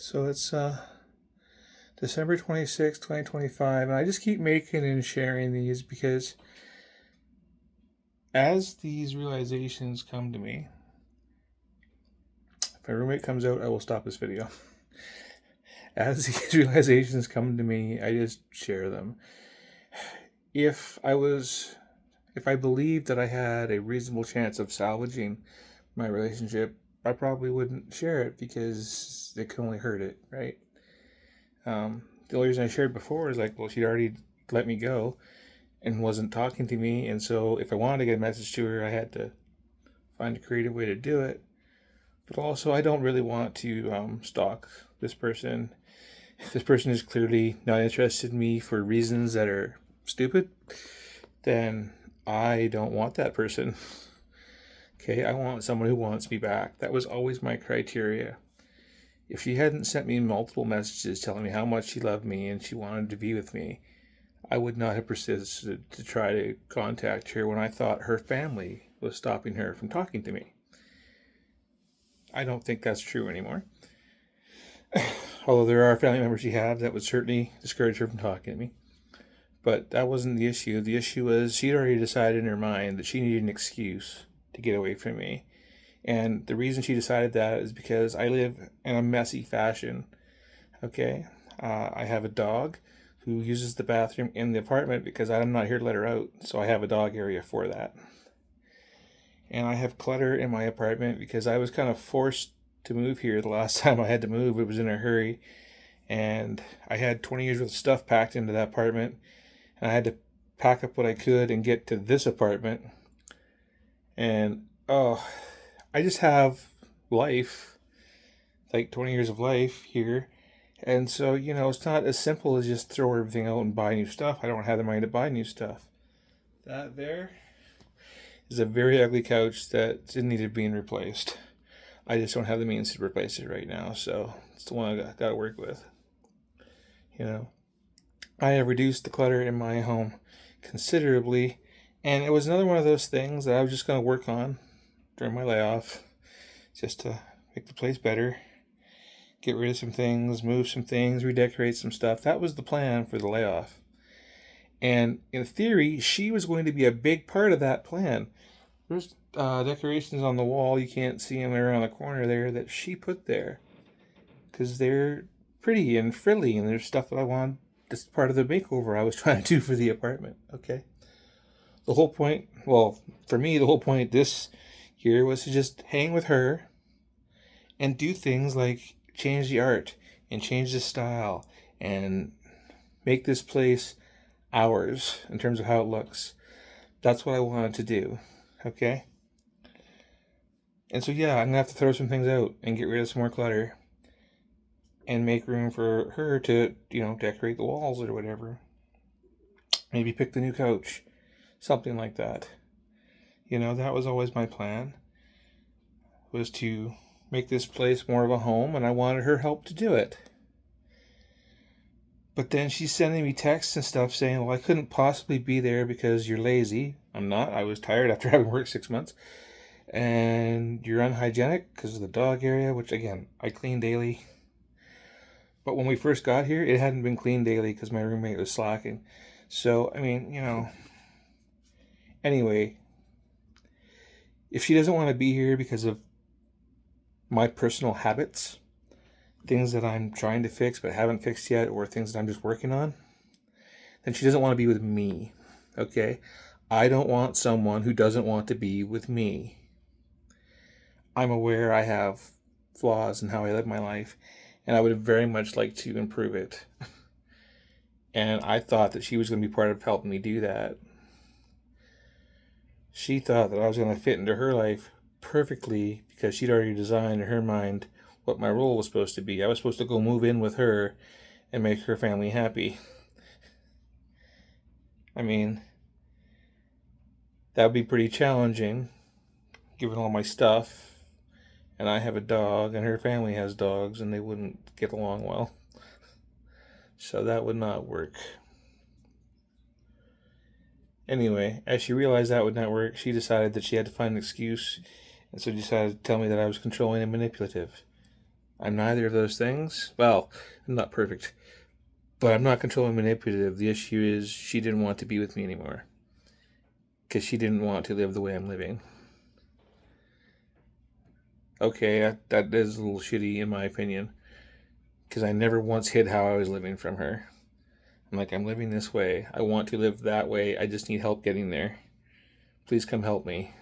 So it's December 26th, 2025, and I just keep making and sharing these because as these realizations come to me, if my roommate comes out, I will stop this video. As these realizations come to me, I just share them. If I was, if I believed that I had a reasonable chance of salvaging my relationship, I probably wouldn't share it because it could only hurt it, right? The only reason I shared before is like, well, she'd already let me go and wasn't talking to me, and so if I wanted to get a message to her, I had to find a creative way to do it. But also, I don't really want to stalk this person. If this person is clearly not interested in me for reasons that are stupid, then I don't want that person. Okay, I want someone who wants me back. That was always my criteria. If she hadn't sent me multiple messages telling me how much she loved me and she wanted to be with me, I would not have persisted to try to contact her when I thought her family was stopping her from talking to me. I don't think that's true anymore. Although there are family members she has that would certainly discourage her from talking to me. But that wasn't the issue. The issue was she'd already decided in her mind that she needed an excuse to get away from me. And the reason she decided that is because I live in a messy fashion. Okay? I have a dog who uses the bathroom in the apartment because I'm not here to let her out. So I have a dog area for that. And I have clutter in my apartment because I was kind of forced to move here the last time I had to move. It was in a hurry. And I had 20 years worth of stuff packed into that apartment. And I had to pack up what I could and get to this apartment. And oh, I just have life, like 20 years of life here. And so, it's not as simple as just throw everything out and buy new stuff. I don't have the money to buy new stuff. That there is a very ugly couch that needed being replaced. I just don't have the means to replace it right now, so it's the one I got to work with. I have reduced the clutter in my home considerably, and it was another one of those things that I was just going to work on during my layoff, just to make the place better, get rid of some things, move some things, redecorate some stuff. That was the plan for the layoff. And in theory, she was going to be a big part of that plan. There's decorations on the wall, you can't see them around the corner there, that she put there. Because they're pretty and frilly, and there's stuff that I want. This is part of the makeover I was trying to do for the apartment, okay? The whole point, well, for me, the whole point this year was to just hang with her and do things like change the art and change the style and make this place ours in terms of how it looks. That's what I wanted to do, okay? And so, yeah, I'm going to have to throw some things out and get rid of some more clutter and make room for her to, decorate the walls or whatever. Maybe pick the new couch, something like that. That was always my plan, was to make this place more of a home, and I wanted her help to do it. But then she's sending me texts and stuff saying, well, I couldn't possibly be there because you're lazy. I'm not. I was tired after having worked 6 months. And you're unhygienic because of the dog area, which, again, I clean daily. But when we first got here, it hadn't been cleaned daily because my roommate was slacking. So, anyway, if she doesn't want to be here because of my personal habits, things that I'm trying to fix but haven't fixed yet, or things that I'm just working on, then she doesn't want to be with me, okay? I don't want someone who doesn't want to be with me. I'm aware I have flaws in how I live my life, and I would very much like to improve it. And I thought that she was going to be part of helping me do that. She thought that I was going to fit into her life perfectly because she'd already designed in her mind what my role was supposed to be. I was supposed to go move in with her and make her family happy. I mean, that would be pretty challenging, given all my stuff. And I have a dog, and her family has dogs, and they wouldn't get along well. So that would not work. Anyway, as she realized that would not work, she decided that she had to find an excuse, and so decided to tell me that I was controlling and manipulative. I'm neither of those things. Well, I'm not perfect, but I'm not controlling manipulative. The issue is she didn't want to be with me anymore because she didn't want to live the way I'm living. Okay, that is a little shitty in my opinion because I never once hid how I was living from her. I'm like, I'm living this way. I want to live that way. I just need help getting there. Please come help me.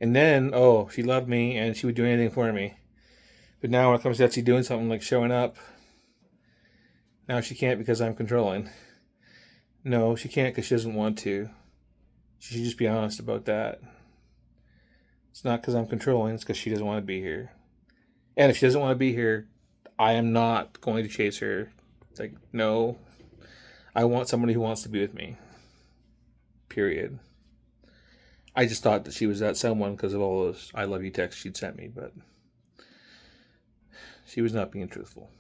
And then, oh, she loved me and she would do anything for me. But now when it comes to actually doing something like showing up, now she can't because I'm controlling. No, she can't because she doesn't want to. She should just be honest about that. It's not because I'm controlling, it's because she doesn't want to be here. And if she doesn't want to be here, I am not going to chase her. Like, no. I want somebody who wants to be with me. Period. I just thought that she was that someone because of all those I love you texts she'd sent me, but she was not being truthful.